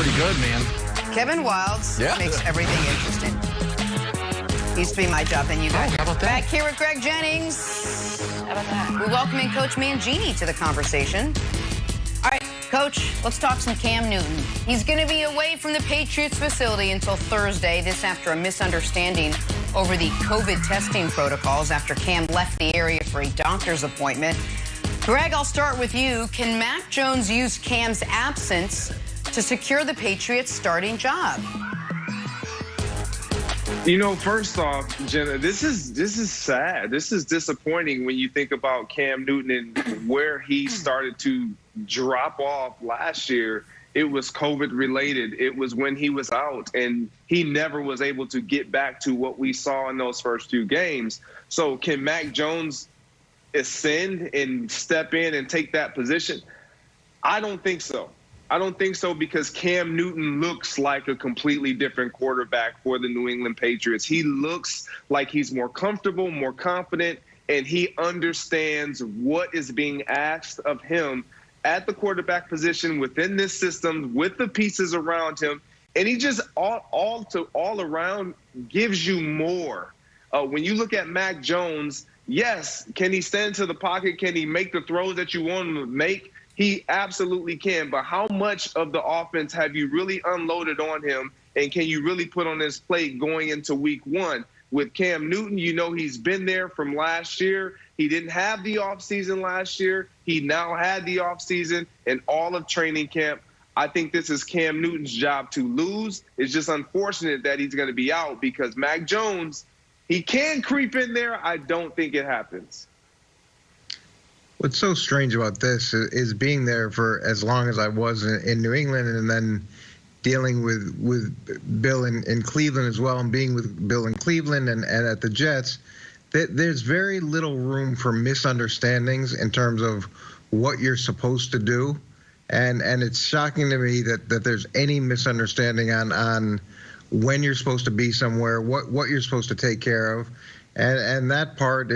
pretty good, man. Kevin Wildes makes everything interesting. Used to be my job, and you guys. How about that? Back here with Greg Jennings. How about that? We're welcoming Coach Mangini to the conversation. All right, Coach, let's talk some Cam Newton. He's going to be away from the Patriots facility until Thursday. This after a misunderstanding over the COVID testing protocols after Cam left the area for a doctor's appointment. Greg, I'll start with you. Can Mac Jones use Cam's absence to secure the Patriots' starting job? You know, first off, Jenna, this is sad. This is disappointing when you think about Cam Newton and where he started to drop off last year. It was COVID related. It was when he was out, and he never was able to get back to what we saw in those first two games. So can Mac Jones ascend and step in and take that position? I don't think so. I don't think so, because Cam Newton looks like a completely different quarterback for the New England Patriots. He looks like he's more comfortable, more confident, and he understands what is being asked of him at the quarterback position within this system with the pieces around him. And he just all around gives you more. When you look at Mac Jones, yes, can he stand to the pocket? Can he make the throws that you want him to make? He absolutely can, but how much of the offense have you really unloaded on him, and can you really put on his plate going into week one? With Cam Newton, you know he's been there from last year. He didn't have the offseason last year. He now had the offseason and all of training camp. I think this is Cam Newton's job to lose. It's just unfortunate that he's going to be out, because Mac Jones, he can creep in there. I don't think it happens. What's so strange about this is being there for as long as I was in New England, and then dealing with Bill in Cleveland as well, and being with Bill in Cleveland and at the Jets, there's very little room for misunderstandings in terms of what you're supposed to do. And it's shocking to me that there's any misunderstanding on when you're supposed to be somewhere, what you're supposed to take care of. And that part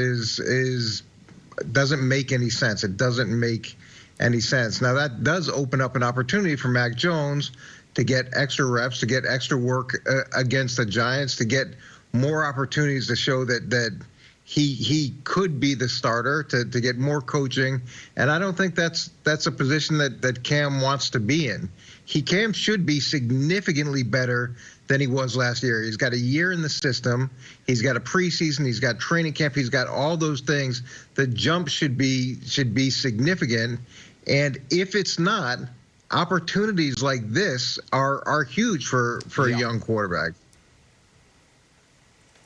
doesn't make any sense. It doesn't make any sense. Now, that does open up an opportunity for Mac Jones to get extra reps, to get extra work against the Giants, to get more opportunities to show that he could be the starter, to get more coaching. And I don't think that's a position that Cam wants to be in. Cam should be significantly better than he was last year. He's got a year in the system. He's got a preseason. He's got training camp. He's got all those things. The jump should be significant. And if it's not, opportunities like this are huge for a young quarterback.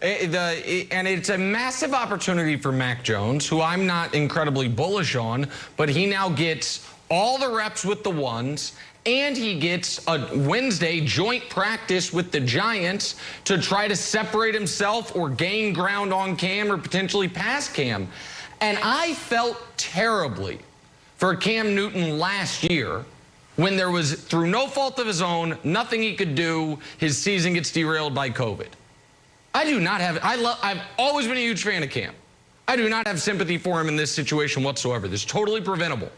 And it's a massive opportunity for Mac Jones, who I'm not incredibly bullish on, but he now gets all the reps with the ones, and he gets a Wednesday joint practice with the Giants to try to separate himself or gain ground on Cam or potentially pass Cam. And I felt terribly for Cam Newton last year when there was, through no fault of his own, nothing he could do, his season gets derailed by COVID. I've always been a huge fan of Cam. I do not have sympathy for him in this situation whatsoever. This is totally preventable.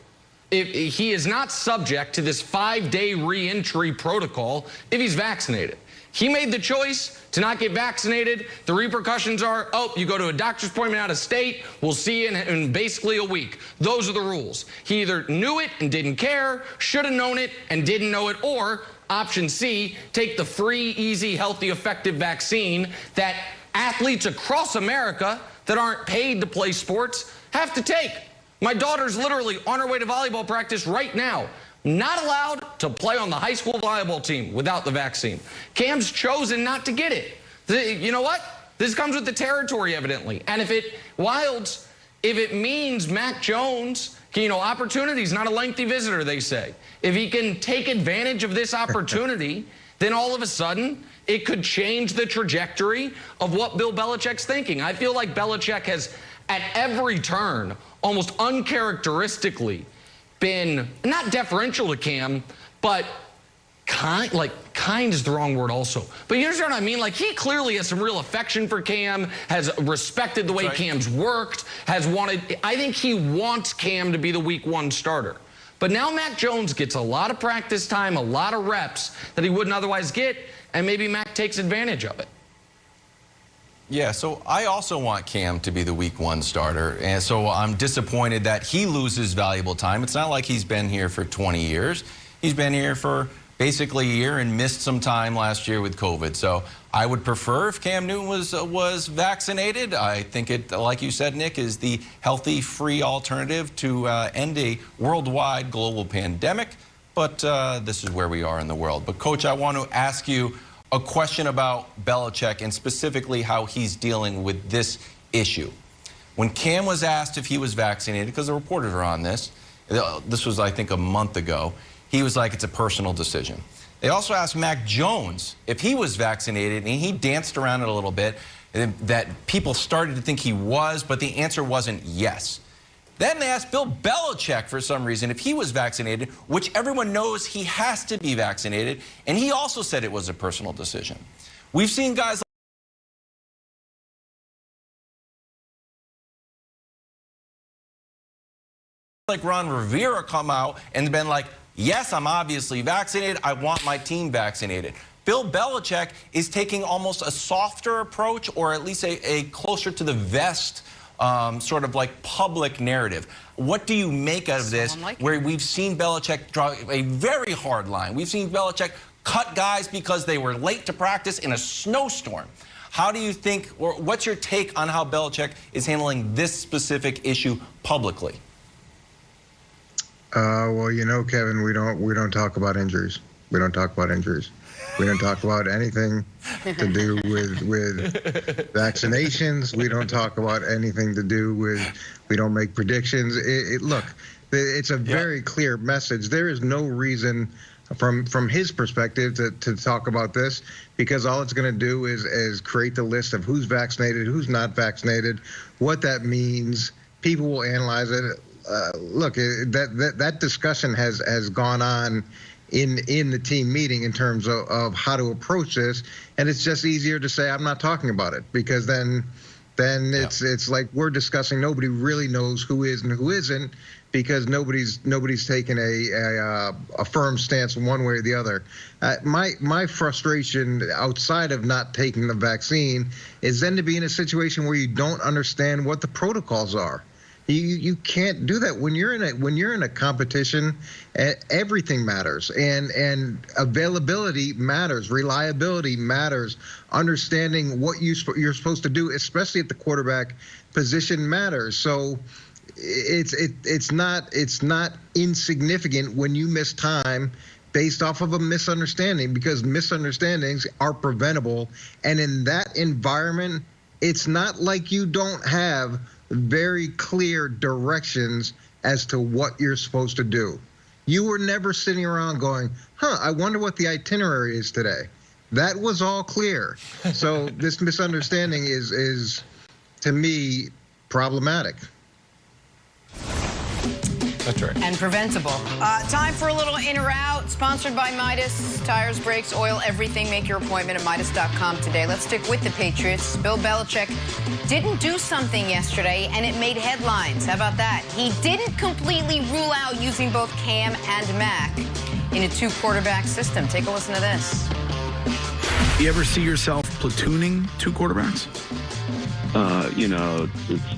He is not subject to this 5-day re-entry protocol if he's vaccinated. He made the choice to not get vaccinated. The repercussions are, you go to a doctor's appointment out of state, we'll see you in basically a week. Those are the rules. He either knew it and didn't care, should have known it and didn't know it, or option C, take the free, easy, healthy, effective vaccine that athletes across America that aren't paid to play sports have to take. My daughter's literally on her way to volleyball practice right now, not allowed to play on the high school volleyball team without the vaccine. Cam's chosen not to get it. You know what? This comes with the territory, evidently. And if it means Mac Jones, opportunity's not a lengthy visitor, they say. If he can take advantage of this opportunity, then all of a sudden it could change the trajectory of what Bill Belichick's thinking. I feel like Belichick has, at every turn, almost uncharacteristically been not deferential to Cam, but kind is the wrong word also. But you understand what I mean? Like, he clearly has some real affection for Cam, has respected the way Cam's worked, has wanted, I think he wants Cam to be the week one starter. But now Mac Jones gets a lot of practice time, a lot of reps that he wouldn't otherwise get, and maybe Mac takes advantage of it. Yeah, so I also want Cam to be the week 1 starter, and so I'm disappointed that he loses valuable time. It's not like he's been here for 20 years. He's been here for basically a year and missed some time last year with COVID. So I would prefer if Cam Newton was vaccinated. I think it, like you said, Nick, is the healthy, free alternative to end a worldwide global pandemic. But this is where we are in the world. But, Coach, I want to ask you a question about Belichick and specifically how he's dealing with this issue. When Cam was asked if he was vaccinated, because the reporters are on this was, I think, a month ago, he was like, it's a personal decision. They also asked Mac Jones if he was vaccinated, and he danced around it a little bit, that people started to think he was, but the answer wasn't yes. Then they asked Bill Belichick for some reason if he was vaccinated, which everyone knows he has to be vaccinated, and he also said it was a personal decision. We've seen guys like Ron Rivera come out and been like, yes, I'm obviously vaccinated. I want my team vaccinated. Bill Belichick is taking almost a softer approach, or at least a closer to the vest sort of like public narrative. What do you make out of this, where we've seen Belichick draw a very hard line? We've seen Belichick cut guys because they were late to practice in a snowstorm. How do you think, or what's your take on how Belichick is handling this specific issue publicly? Well, you know, Kevin, we don't talk about injuries. We don't talk about injuries. We don't talk about anything to do with vaccinations. We don't talk about anything to do with, we don't make predictions. Look, it's a very clear message. There is no reason from his perspective to talk about this, because all it's going to do is create the list of who's vaccinated, who's not vaccinated, what that means. People will analyze it. Look, that discussion has gone on in the team meeting in terms of how to approach this, and it's just easier to say I'm not talking about it, because then it's like we're discussing. Nobody really knows who is and who isn't, because nobody's taken a firm stance one way or the other. My frustration outside of not taking the vaccine is then to be in a situation where you don't understand what the protocols are. You can't do that when you're in a competition. Everything matters, and availability matters, reliability matters, understanding what you're supposed to do, especially at the quarterback position, matters. So it's not insignificant when you miss time based off of a misunderstanding, because misunderstandings are preventable. And in that environment, it's not like you don't have very clear directions as to what you're supposed to do. You were never sitting around going, I wonder what the itinerary is today. That was all clear. So this misunderstanding is to me, problematic. That's right. And preventable. Time for a little in or out, sponsored by Midas. Tires, brakes, oil, everything. Make your appointment at Midas.com today. Let's stick with the Patriots. Bill Belichick didn't do something yesterday, and it made headlines. How about that? He didn't completely rule out using both Cam and Mac in a 2-quarterback system. Take a listen to this. You ever see yourself platooning 2 quarterbacks? It's